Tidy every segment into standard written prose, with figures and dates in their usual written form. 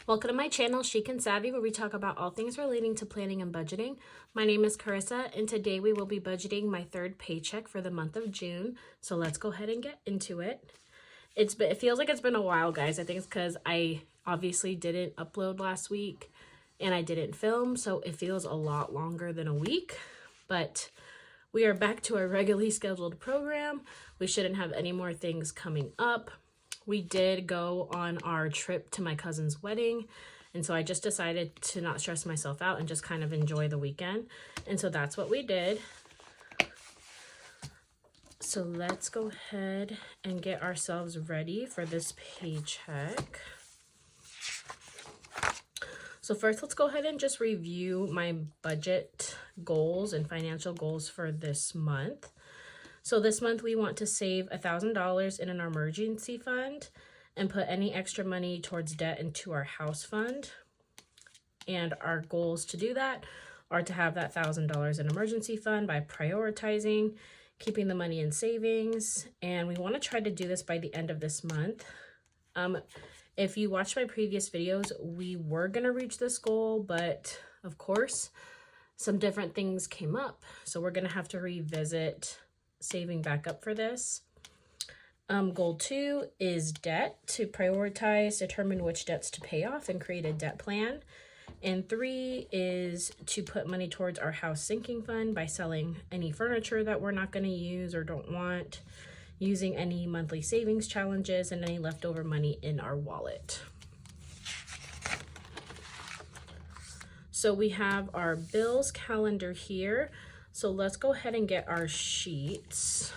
Welcome to my channel, Chic and Savvy, where we talk about all things relating to planning and budgeting. My name is Carissa, and today we will be budgeting my third paycheck for the month of June. So let's go ahead and get into it. It feels like it's been a while, guys. I think it's because I obviously didn't upload last week and I didn't film, so it feels a lot longer than a week. But we are back to our regularly scheduled program. We shouldn't have any more things coming up. We did go on our trip to my cousin's wedding, and so I just decided to not stress myself out and just kind of enjoy the weekend. And so that's what we did. So let's go ahead and get ourselves ready for this paycheck. So first, let's go ahead and just review my budget goals and financial goals for this month. So this month we want to save $1,000 in an emergency fund and put any extra money towards debt into our house fund. And our goals to do that are to have that $1,000 in emergency fund by prioritizing, keeping the money in savings, and we want to try to do this by the end of this month. If you watched my previous videos, we were going to reach this goal, but of course, some different things came up. So we're going to have to revisit saving back up for this. Goal 2 is debt, to prioritize, determine which debts to pay off, and create a debt plan. And 3 is to put money towards our house sinking fund by selling any furniture that we're not going to use or don't want, using any monthly savings challenges, and any leftover money in our wallet. So we have our bills calendar here. So let's go ahead and get our sheets.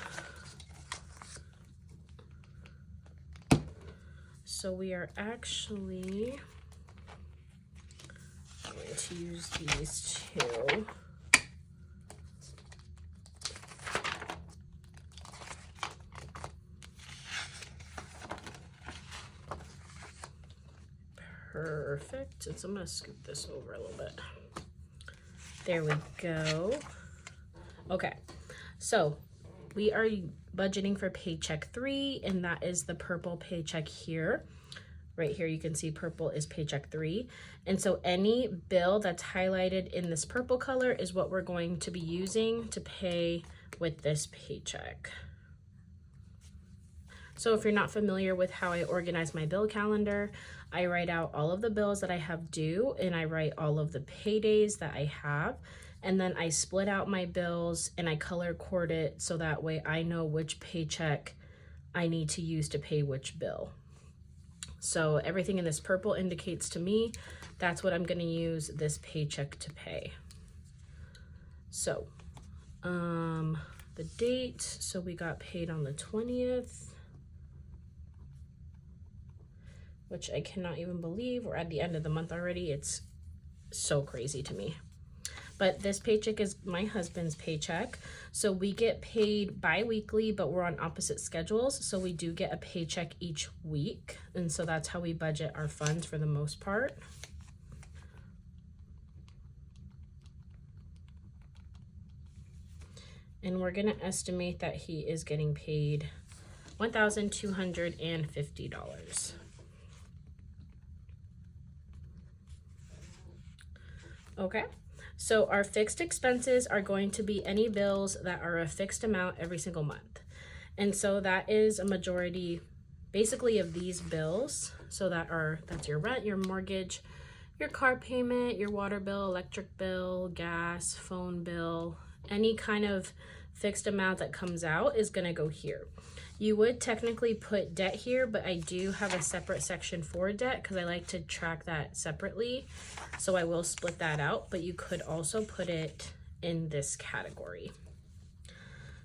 So we are actually going to use these two. Perfect. And so I'm going to scoop this over a little bit. There we go. Okay, so we are budgeting for paycheck 3, and that is the purple paycheck here. Right here you can see purple is paycheck 3. And so any bill that's highlighted in this purple color is what we're going to be using to pay with this paycheck. So if you're not familiar with how I organize my bill calendar, I write out all of the bills that I have due, and I write all of the paydays that I have. And then I split out my bills and I color code it so that way I know which paycheck I need to use to pay which bill. So everything in this purple indicates to me that's what I'm going to use this paycheck to pay. So the date, so we got paid on the 20th, which I cannot even believe we're at the end of the month already. It's so crazy to me. But this paycheck is my husband's paycheck. So we get paid bi-weekly, but we're on opposite schedules. So we do get a paycheck each week. And so that's how we budget our funds for the most part. And we're gonna estimate that he is getting paid $1,250. Okay. So our fixed expenses are going to be any bills that are a fixed amount every single month. And so that is a majority basically of these bills. So that's your rent, your mortgage, your car payment, your water bill, electric bill, gas, phone bill, any kind of fixed amount that comes out is going to go here. You would technically put debt here, but I do have a separate section for debt because I like to track that separately. So I will split that out, but you could also put it in this category.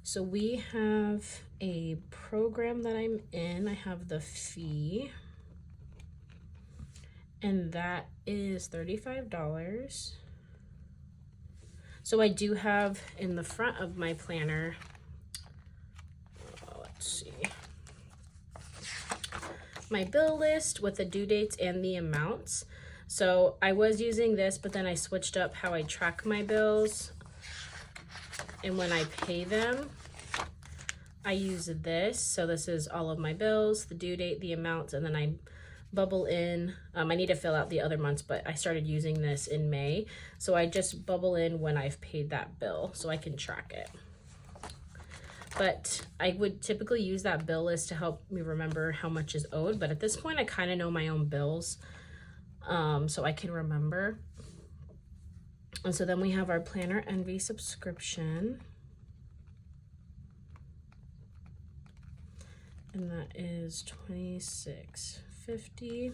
So we have a program that I'm in. I have the fee, and that is $35. So I do have in the front of my planner, let's see, my bill list with the due dates and the amounts. So I was using this, but then I switched up how I track my bills. And when I pay them, I use this. So this is all of my bills, the due date, the amounts, and then I bubble in. I need to fill out the other months, but I started using this in May. So I just bubble in when I've paid that bill so I can track it. But I would typically use that bill list to help me remember how much is owed. But at this point, I kind of know my own bills, so I can remember. And so then we have our Planner Envy subscription. And that is $26.50.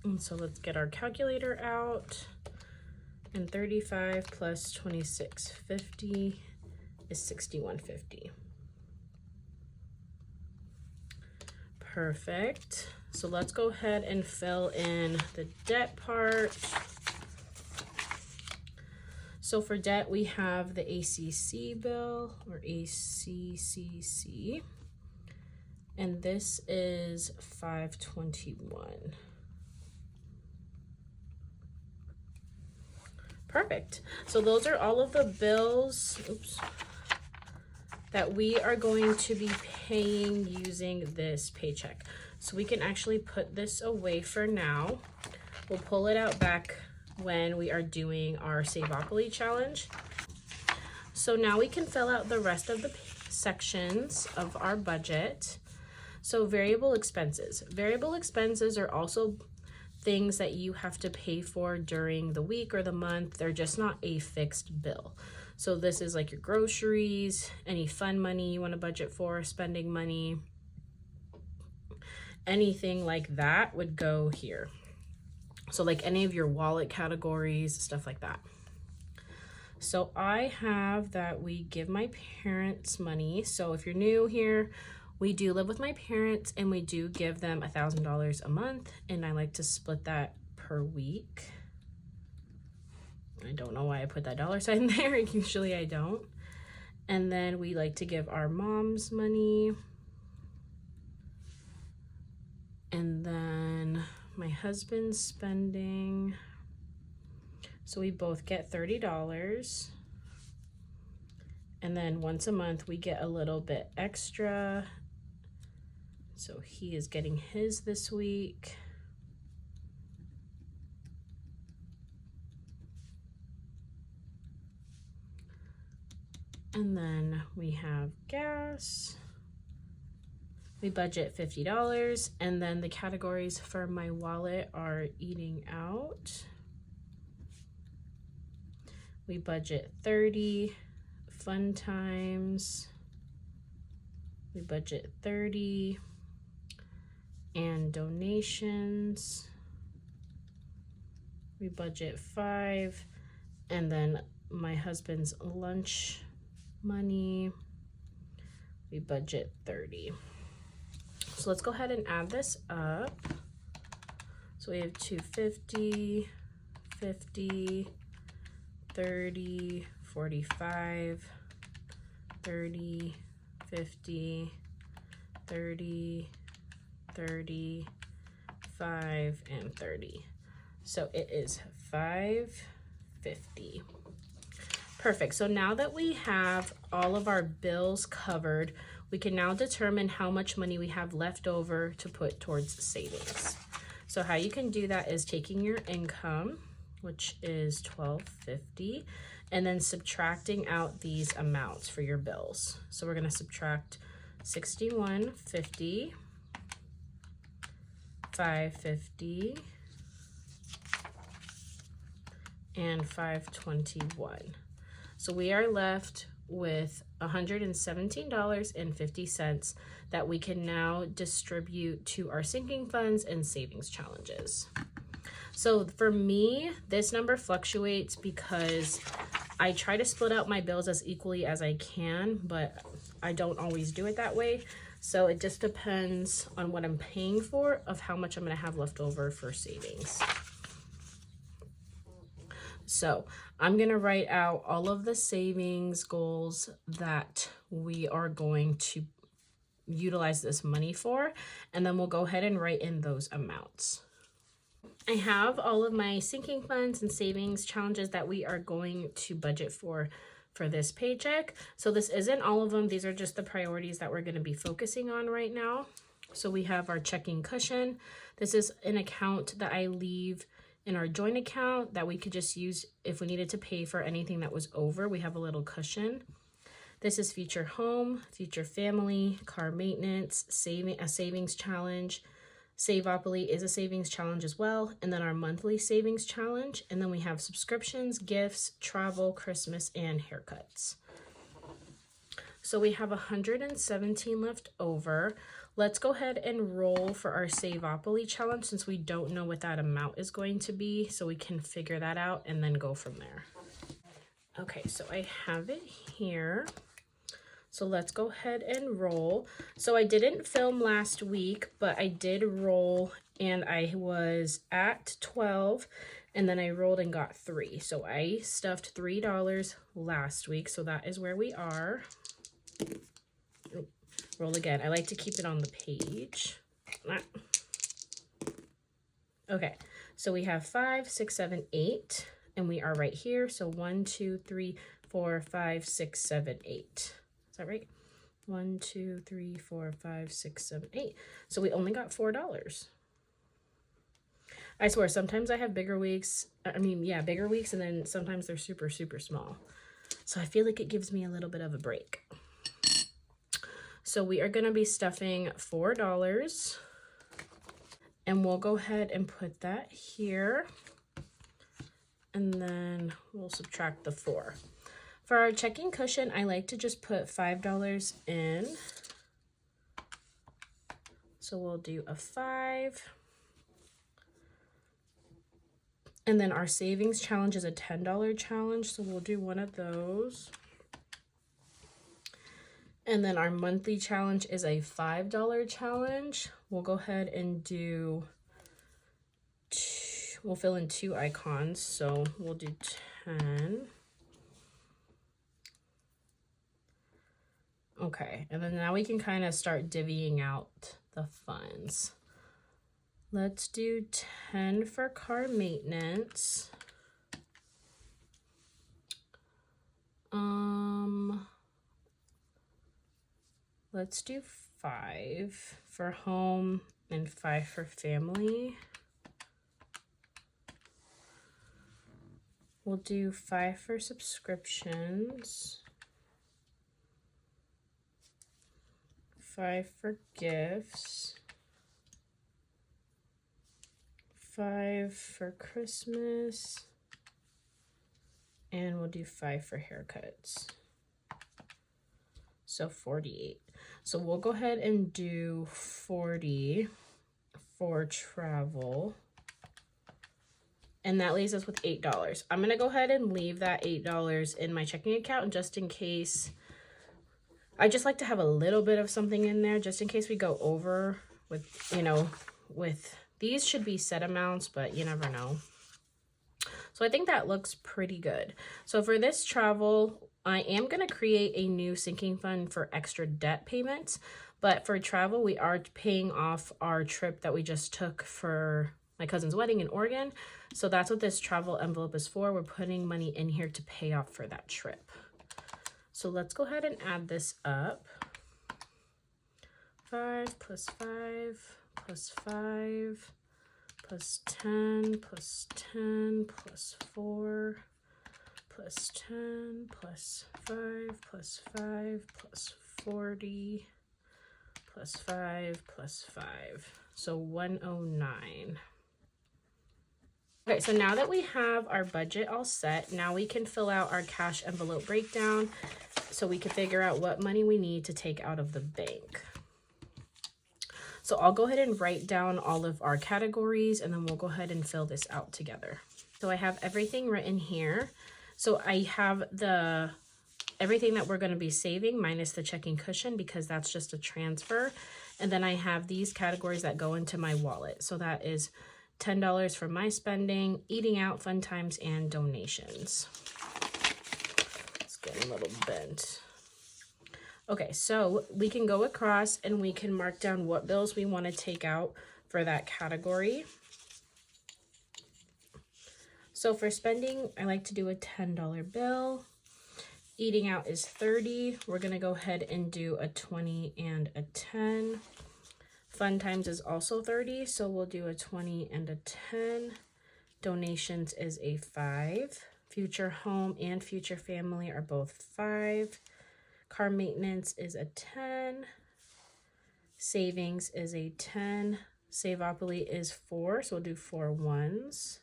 And so let's get our calculator out. And 35 plus $26.50 is $61.50. Perfect. So let's go ahead and fill in the debt part. So for debt, we have the ACC bill, or ACCC, and this is $521. Perfect. So those are all of the bills, that we are going to be paying using this paycheck. So we can actually put this away for now. We'll pull it out back when we are doing our Saveopoly challenge. So now we can fill out the rest of the sections of our budget. So variable expenses. Variable expenses are also things that you have to pay for during the week or the month. They're just not a fixed bill. So this is like your groceries, any fun money you want to budget for, spending money, anything like that would go here. So like any of your wallet categories, stuff like that. So I have that we give my parents money. So if you're new here, we do live with my parents and we do give them $1,000 a month, and I like to split that per week. I don't know why I put that dollar sign there. Usually I don't. And then we like to give our moms money. And then my husband's spending. So we both get $30. And then once a month we get a little bit extra. So he is getting his this week. And then we have gas. We budget $50. And then the categories for my wallet are eating out. We budget $30. Fun times. We budget $30. And donations. We budget $5. And then my husband's lunch money, we budget $30. So let's go ahead and add this up. So we have 250, 50, 30, 45, 30, 50, 30, 35, and 30. So it is $550. Perfect. So now that we have all of our bills covered, we can now determine how much money we have left over to put towards savings. So how you can do that is taking your income, which is $12.50, and then subtracting out these amounts for your bills. So we're going to subtract $61.50, $550, and $521. So we are left with $117.50 that we can now distribute to our sinking funds and savings challenges. So for me, this number fluctuates because I try to split out my bills as equally as I can, but I don't always do it that way. So it just depends on what I'm paying for of how much I'm going to have left over for savings. So I'm going to write out all of the savings goals that we are going to utilize this money for, and then we'll go ahead and write in those amounts. I have all of my sinking funds and savings challenges that we are going to budget for this paycheck. So this isn't all of them. These are just the priorities that we're going to be focusing on right now. So we have our checking cushion. This is an account that I leave in our joint account that we could just use if we needed to pay for anything that was over. We have a little cushion. This is future home, future family, car maintenance, a savings challenge. Saveopoly is a savings challenge as well. And then our monthly savings challenge. And then we have subscriptions, gifts, travel, Christmas, and haircuts. So we have 117 left over. Let's go ahead and roll for our Saveopoly challenge since we don't know what that amount is going to be, so we can figure that out and then go from there. Okay, so I have it here. So let's go ahead and roll. So I didn't film last week, but I did roll and I was at 12 and then I rolled and got 3. So I stuffed $3 last week. So that is where we are. Roll again. I like to keep it on the page. Okay, so we have 5, 6, 7, 8, and we are right here. So 1, 2, 3, 4, 5, 6, 7, 8. Is that right? 1, 2, 3, 4, 5, 6, 7, 8. So we only got $4. I swear, sometimes I have bigger weeks. Bigger weeks, and then sometimes they're super, super small. So I feel like it gives me a little bit of a break. So we are going to be stuffing $4. And we'll go ahead and put that here. And then we'll subtract the 4. For our checking cushion, I like to just put $5 in. So we'll do a 5. And then our savings challenge is a $10 challenge, so we'll do one of those. And then our monthly challenge is a $5 challenge. We'll go ahead and do, we'll fill in 2 icons, so we'll do 10. Okay, and then now we can kind of start divvying out the funds. Let's do 10 for car maintenance. Let's do 5 for home and 5 for family. We'll do 5 for subscriptions. 5 for gifts. 5 for Christmas. And we'll do 5 for haircuts. So 48. So we'll go ahead and do 40 for travel. And that leaves us with $8. I'm going to go ahead and leave that $8 in my checking account just in case. I just like to have a little bit of something in there just in case we go over with, with these should be set amounts, but you never know. So I think that looks pretty good. So for this travel, I am going to create a new sinking fund for extra debt payments. But for travel, we are paying off our trip that we just took for my cousin's wedding in Oregon. So that's what this travel envelope is for. We're putting money in here to pay off for that trip. So let's go ahead and add this up. 5 plus 5 plus 5 plus 10 plus 10 plus 4 plus 10 plus 5 plus 5 plus 40 plus 5 plus 5. So 109. Okay, so now that we have our budget all set, now we can fill out our cash envelope breakdown so we can figure out what money we need to take out of the bank. So I'll go ahead and write down all of our categories and then we'll go ahead and fill this out together. So I have everything written here. So I have everything that we're going to be saving minus the checking cushion because that's just a transfer. And then I have these categories that go into my wallet. So that is $10 for my spending, eating out, fun times, and donations. It's getting a little bent. Okay, so we can go across and we can mark down what bills we want to take out for that category. So for spending, I like to do a $10 bill. Eating out is $30. We're going to go ahead and do a $20 and a $10. Fun times is also 30, so we'll do a 20 and a 10. Donations is a 5. Future home and future family are both 5. Car maintenance is a 10. Savings is a 10. Saveopoly is 4, so we'll do 4 ones.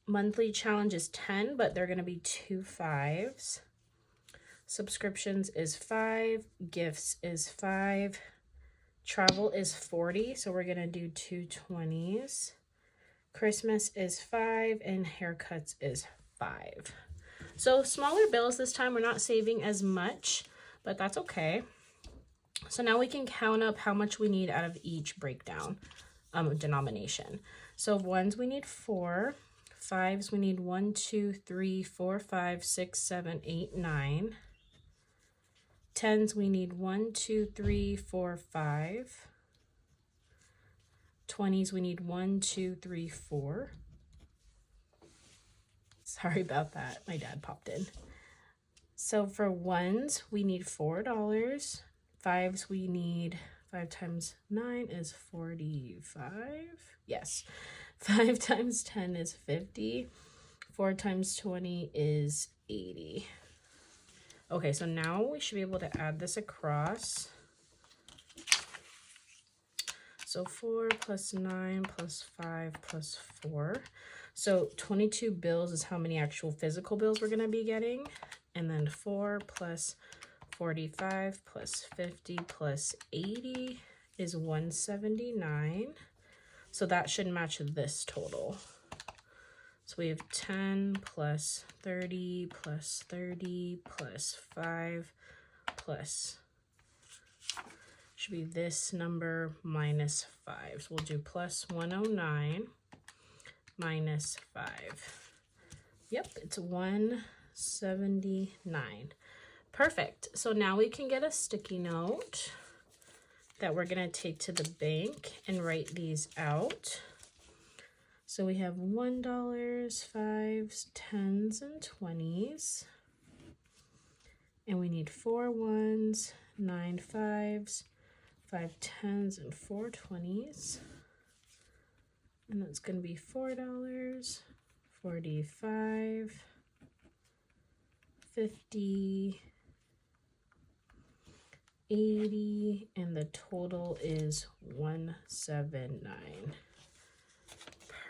Monthly challenge is 10, but they're going to be 2 5s. Subscriptions is 5. Gifts is 5. Travel is 40, so we're going to do 2 20s. Christmas is 5, and haircuts is 5. So smaller bills this time. We're not saving as much, but that's okay. So now we can count up how much we need out of each breakdown denomination. So ones we need 4. 5s we need 1, 2, 3, 4, 5, 6, 7, 8, 9. 10s we need 1, 2, 3, 4, 5. 20s we need 1, 2, 3, 4. Sorry about that. My dad popped in. So for ones we need $4. 5s we need 5 times 9 is 45. Yes. 5 times 10 is 50. 4 times 20 is 80. Okay, so now we should be able to add this across. So 4 plus 9 plus 5 plus 4. So 22 bills is how many actual physical bills we're going to be getting. And then 4 plus 45 plus 50 plus 80 is 179. So that should match this total. So we have 10 plus 30 plus 30 plus 5 plus, should be this number minus 5. So we'll do plus 109 minus 5. Yep, it's 179. Perfect. So now we can get a sticky note that we're going to take to the bank and write these out. So we have $1, 5s, 10s, and 20s. And we need 4 1s, 9 5s, 5 10s, and 4 20s. And that's going to be $4, 45, 50, 80, and the total is 179.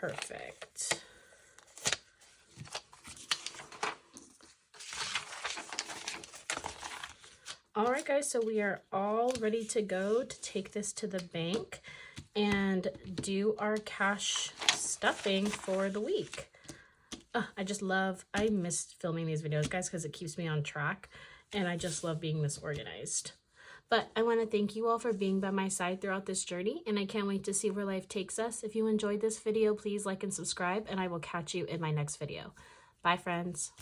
Perfect. All right, guys, so we are all ready to go to take this to the bank and do our cash stuffing for the week. I miss filming these videos, guys, because it keeps me on track, and I just love being this organized. But I want to thank you all for being by my side throughout this journey, and I can't wait to see where life takes us. If you enjoyed this video, please like and subscribe, and I will catch you in my next video. Bye, friends.